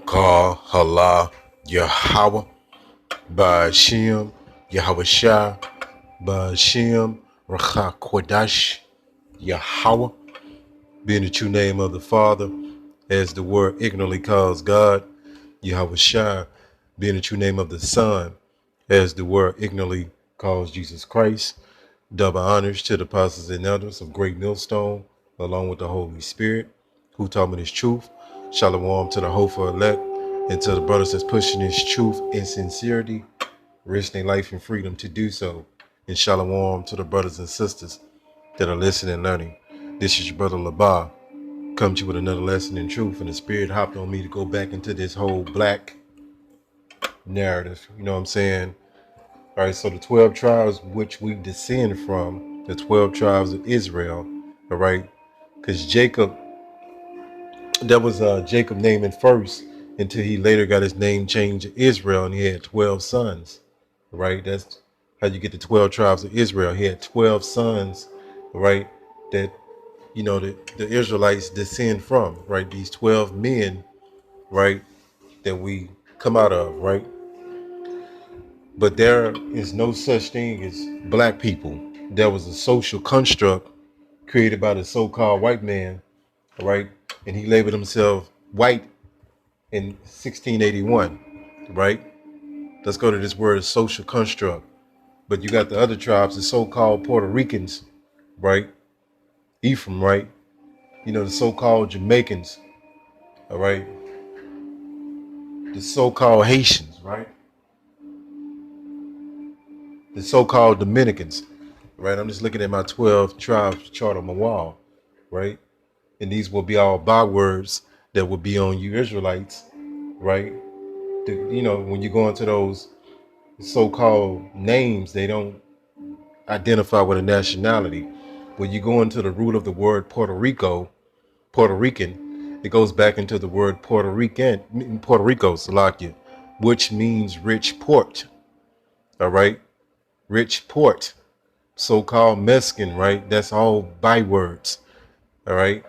Ka Hala Yahweh Ba'Shem Yahweh Shah Ba'Shem Racha Kodash Yahweh, being the true name of the Father, as the word ignorantly calls God. Yahweh Shah, being the true name of the Son, as the word ignorantly calls Jesus Christ. Double honors to the apostles and elders of Great Millstone, along with the Holy Spirit, who taught me this truth. Shalom to the hopeful elect, and to the brothers that's pushing this truth in sincerity, risking their life and freedom to do so. And shalom to the brothers and sisters that are listening and learning. This is your brother Labah, come to you with another lesson in truth, and the Spirit hopped on me to go back into this whole black narrative. You know what I'm saying? All right, so the 12 tribes which we descend from, the 12 tribes of Israel, all right? Because Jacob, that was Jacob naming first until he later got his name changed to Israel, and he had 12 sons, right? That's how you get the 12 tribes of Israel. He had 12 sons, right? That, you know, the Israelites descend from, right? These 12 men, right? That we come out of, right? But there is no such thing as black people. There was a social construct created by the so-called white man, right? And he labeled himself white in 1681, right? Let's go to this word social construct. But you got the other tribes, the so-called Puerto Ricans, right? Ephraim, right? You know, the so-called Jamaicans, all right? The so-called Haitians, right? The so-called Dominicans, right? I'm just looking at my 12 tribes chart on my wall, right? And these will be all bywords that will be on you Israelites, right? You know, when you go into those so-called names, they don't identify with a nationality. When you go into the root of the word Puerto Rico, Puerto Rican, it goes back into the word Puerto Rico, Salakia, which means rich port, all right? Rich port, so-called Mexican, right? That's all bywords, all right?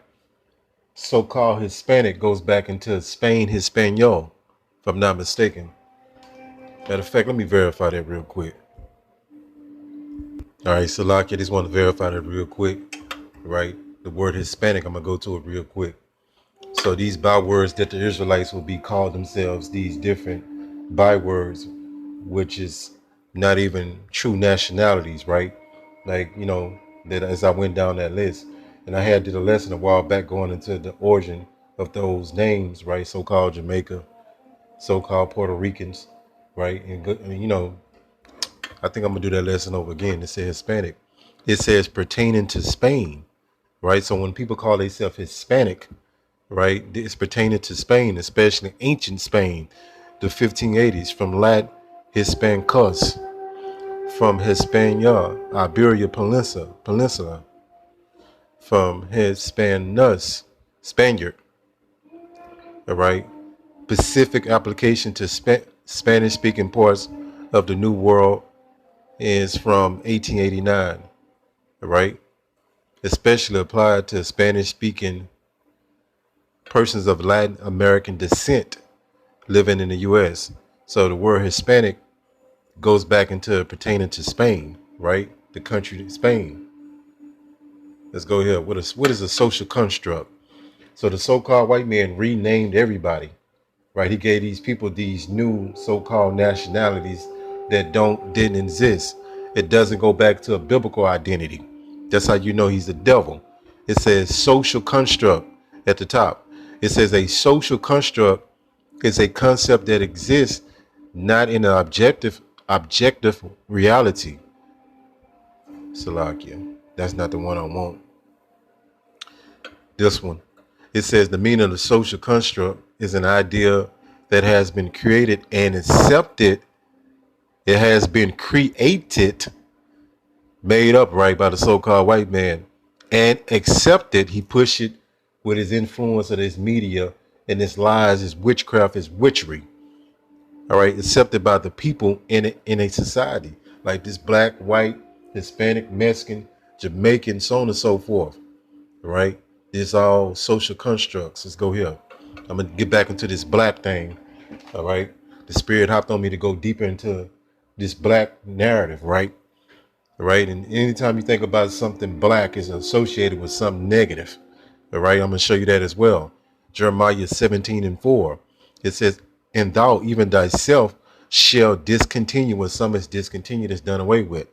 So-called Hispanic goes back into Spain, Hispaniola, if I'm not mistaken. Matter of fact, let me verify that real quick. All right, Salakia, I just want to verify that real quick, right? The word Hispanic, I'm going to go to it real quick. So these bywords that the Israelites will be called themselves, these different bywords, which is not even true nationalities, right? Like, you know, that as I went down that list, and I had did a lesson a while back going into the origin of those names, right? So-called Jamaica, so-called Puerto Ricans, right? And you know, I think I'm gonna do that lesson over again. It says Hispanic. It says pertaining to Spain, right? So when people call themselves Hispanic, right, it's pertaining to Spain, especially ancient Spain, the 1580s, from Latin Hispanicus, from Hispania, Iberia Peninsula, from Hispanus, Spaniard, all right? Pacific application to Spanish-speaking parts of the New World is from 1889, all right? Especially applied to Spanish-speaking persons of Latin American descent living in the U.S. So the word Hispanic goes back into pertaining to Spain, right? The country Spain. Let's go here. What is a social construct? So the so-called white man renamed everybody, right? He gave these people these new so-called nationalities that didn't exist. It doesn't go back to a biblical identity. That's how you know he's the devil. It says social construct at the top. It says a social construct is a concept that exists not in an objective reality. Salakia. That's not the one I want. This one. It says the meaning of the social construct is an idea that has been created and accepted. It has been created, made up, right, by the so-called white man, and accepted. He pushed it with his influence of his media and his lies, his witchcraft, his witchery. All right, accepted by the people in a society like this black, white, Hispanic, Mexican, Jamaican, so on and so forth. All right, these all social constructs. Let's go here. I'm gonna get back into this black thing. All right. The spirit hopped on me to go deeper into this black narrative, right? Right. And anytime you think about something black is associated with something negative. All right. I'm gonna show you that as well. Jeremiah 17:4. It says, and thou even thyself shall discontinue when some is discontinued, is done away with,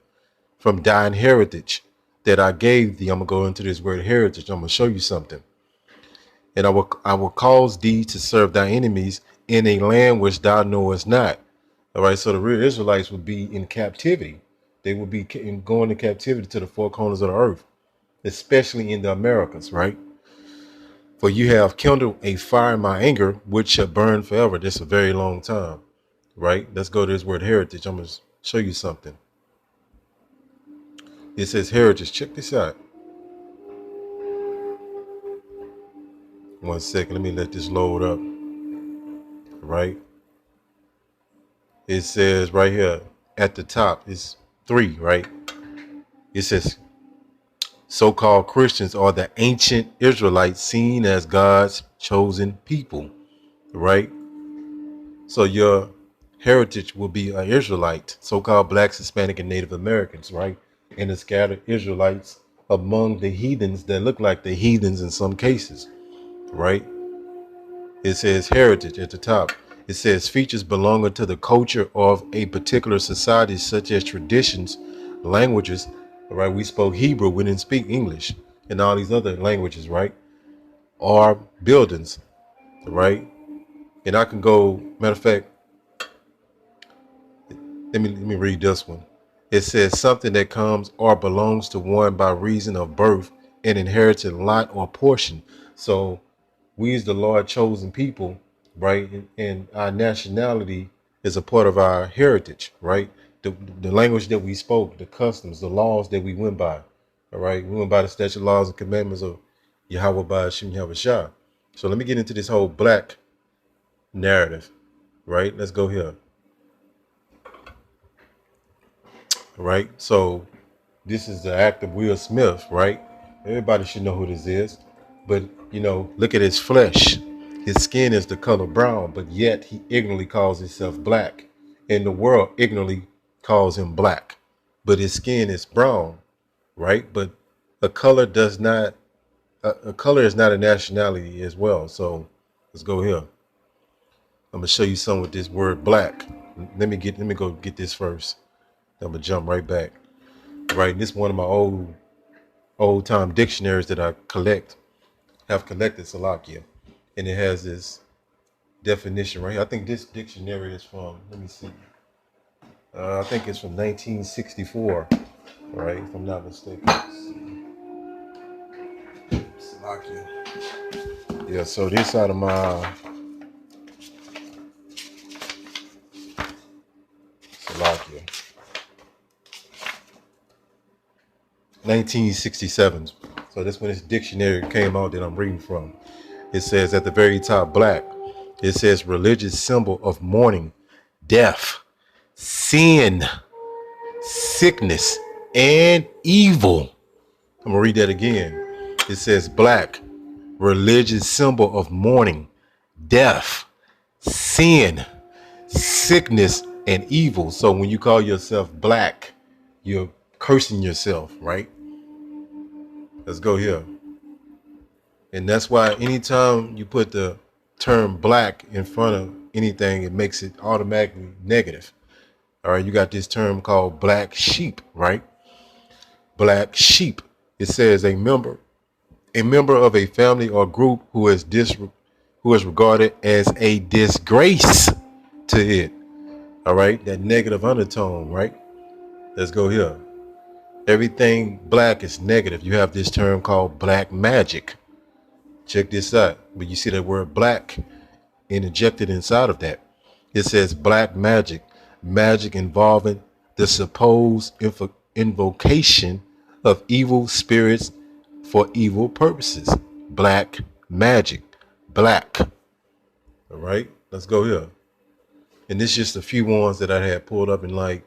from thine heritage that I gave thee. I'm gonna go into this word heritage. I'm gonna show you something. And I will cause thee to serve thy enemies in a land which thou knowest not. All right, so the real Israelites would be in captivity. They would be going in captivity to the four corners of the earth, especially in the Americas, right? For you have kindled a fire in my anger, which shall burn forever. That's a very long time, right? Let's go to this word heritage. I'm going to show you something. It says heritage. Check this out. 1 second. Let me let this load up, right? It says right here at the top, it's 3, right? It says so-called Christians are the ancient Israelites seen as God's chosen people, right? So your heritage will be an Israelite, so-called blacks, Hispanic, and Native Americans, right? And the scattered Israelites among the heathens that look like the heathens in some cases, right? It says heritage at the top. It says features belonging to the culture of a particular society, such as traditions, languages, right? We spoke Hebrew, we didn't speak English, and all these other languages, right? Or buildings, right? And I can go, matter of fact, let me read this one. It says something that comes or belongs to one by reason of birth, an inherited lot or portion. So we as the Lord chosen people, right? And our nationality is a part of our heritage, right? The language that we spoke, the customs, the laws that we went by. All right. We went by the statute, laws, and commandments of Yahweh by Hashem Yahweh Shah. So let me get into this whole black narrative, right? Let's go here. Right. So this is the act of Will Smith, right? Everybody should know who this is. But, look at his flesh. His skin is the color brown, but yet he ignorantly calls himself black. And the world ignorantly calls him black. But his skin is brown, right? But a color does not, a color is not a nationality as well. So let's go here. I'm gonna show you something with this word black. Let me go get this first. I'm gonna jump right back. Right, this is one of my old time dictionaries that I have collected, Salakia, and it has this definition right here. I think this dictionary is from, let me see, I think it's from 1964, right, if I'm not mistaken. Salakia. Yeah, so this out of my Salakia. 1967. So that's when this dictionary came out that I'm reading from. It says at the very top, black. It says religious symbol of mourning, death, sin, sickness, and evil. I'm gonna read that again. It says black, religious symbol of mourning, death, sin, sickness, and evil. So when you call yourself black, you're cursing yourself, right? Let's go here. And that's why anytime you put the term black in front of anything, it makes it automatically negative. All right, you got this term called black sheep, right? Black sheep. It says a member of a family or group who is regarded as a disgrace to it. All right, that negative undertone, right? Let's go here. Everything black is negative. You have this term called black magic. Check this out. But you see that word black interjected inside of that. It says black magic, magic involving the supposed invocation of evil spirits for evil purposes. Black magic, black. All right, let's go here. And this is just a few ones that I had pulled up, and like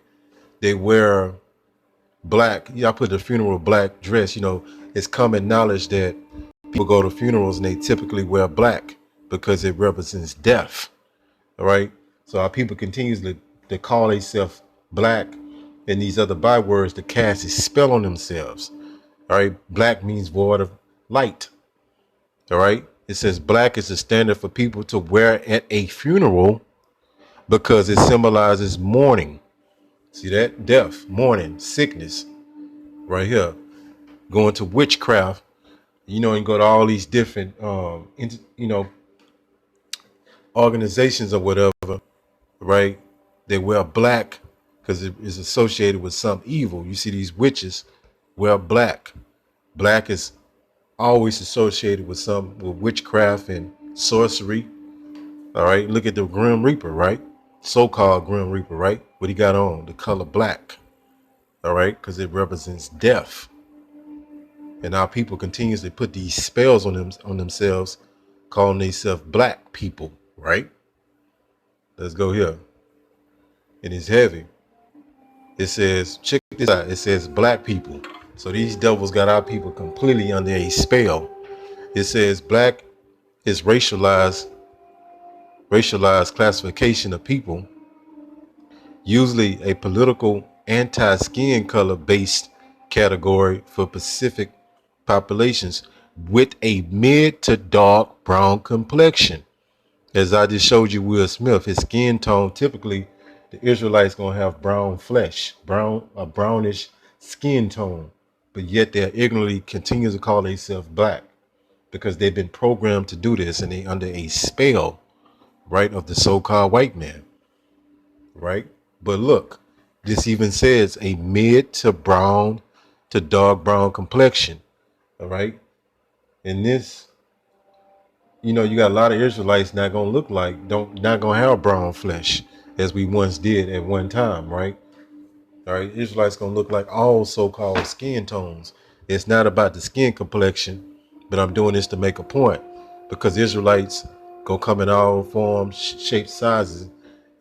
they wear black. Yeah, I put the funeral black dress. It's common knowledge that people go to funerals and they typically wear black. because it represents death. All right. So our people continuously to call themselves black and these other bywords to cast a spell on themselves. All right. Black means void of light. All right. It says black is the standard for people to wear at a funeral because it symbolizes mourning. See that? Death, mourning, sickness. Right here. Going to witchcraft, and go to all these different, organizations or whatever, right? They wear black because it is associated with some evil. You see these witches wear black. Black is always associated with witchcraft and sorcery. All right. Look at the Grim Reaper, right? So-called Grim Reaper, right? What he got on? The color black. All right. Because it represents death. And our people continuously put these spells on themselves, calling themselves black people, right? Let's go here. And it's heavy. It says, check this out. It says black people. So these devils got our people completely under a spell. It says black is racialized classification of people, usually a political anti-skin color based category for Pacific populations with a mid to dark brown complexion. As I just showed you Will Smith, his skin tone, typically the Israelites gonna have brown flesh, a brownish skin tone, but yet they're ignorantly continue to call themselves black because they've been programmed to do this and they under a spell, right, of the so-called white man, right? But look, this even says a mid to brown to dark brown complexion, all right? And this, you got a lot of Israelites not gonna have brown flesh as we once did at one time, right? All right, Israelites gonna look like all so-called skin tones. It's not about the skin complexion, but I'm doing this to make a point because Israelites go come in all forms, shapes, sizes,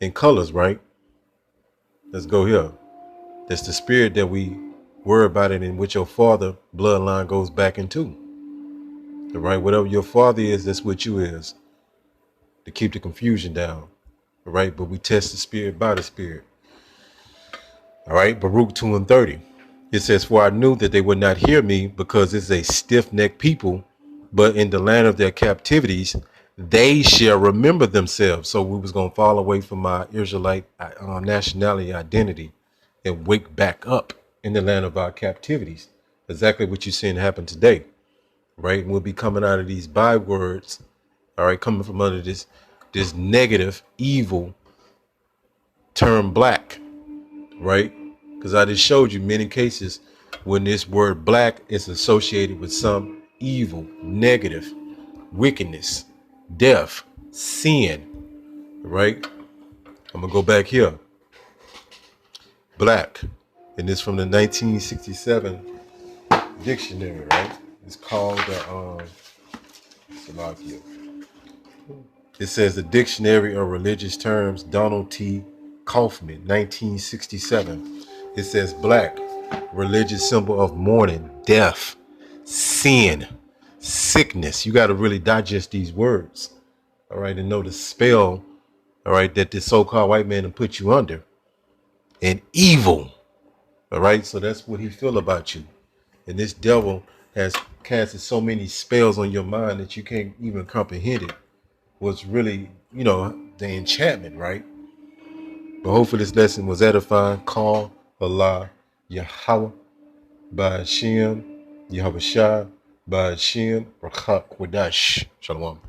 and colors, right? Let's go here. That's the spirit that we worry about it in which your father bloodline goes back into. All right, whatever your father is, that's what you is. To keep the confusion down. All right, but we test the spirit by the spirit. All right, Baruch 2:30. It says, for I knew that they would not hear me because it's a stiff-necked people, but in the land of their captivities, they shall remember themselves. So we was going to fall away from our Israelite nationality identity and wake back up in the land of our captivities. Exactly what you're seeing happen today, right? And we'll be coming out of these bywords, all right, coming from under this negative, evil term black, right? Because I just showed you many cases when this word black is associated with some evil, negative, wickedness, death, sin, right? I'm going to go back here. Black. And this from the 1967 dictionary, right? It's called the Salakia. It says the Dictionary of Religious Terms, Donald T. Kaufman, 1967. It says black, religious symbol of mourning, death, sin, sickness. You got to really digest these words, all right, and know the spell, all right, that this so-called white man will put you under. And evil, all right, so that's what he feel about you. And this devil has casted so many spells on your mind that you can't even comprehend it. Was really, the enchantment, right? But hopefully this lesson was edifying. Call Allah, Yahweh, by Hashem, Yahweh Shah, by Hashem, Rakha Kwadash. Shalom.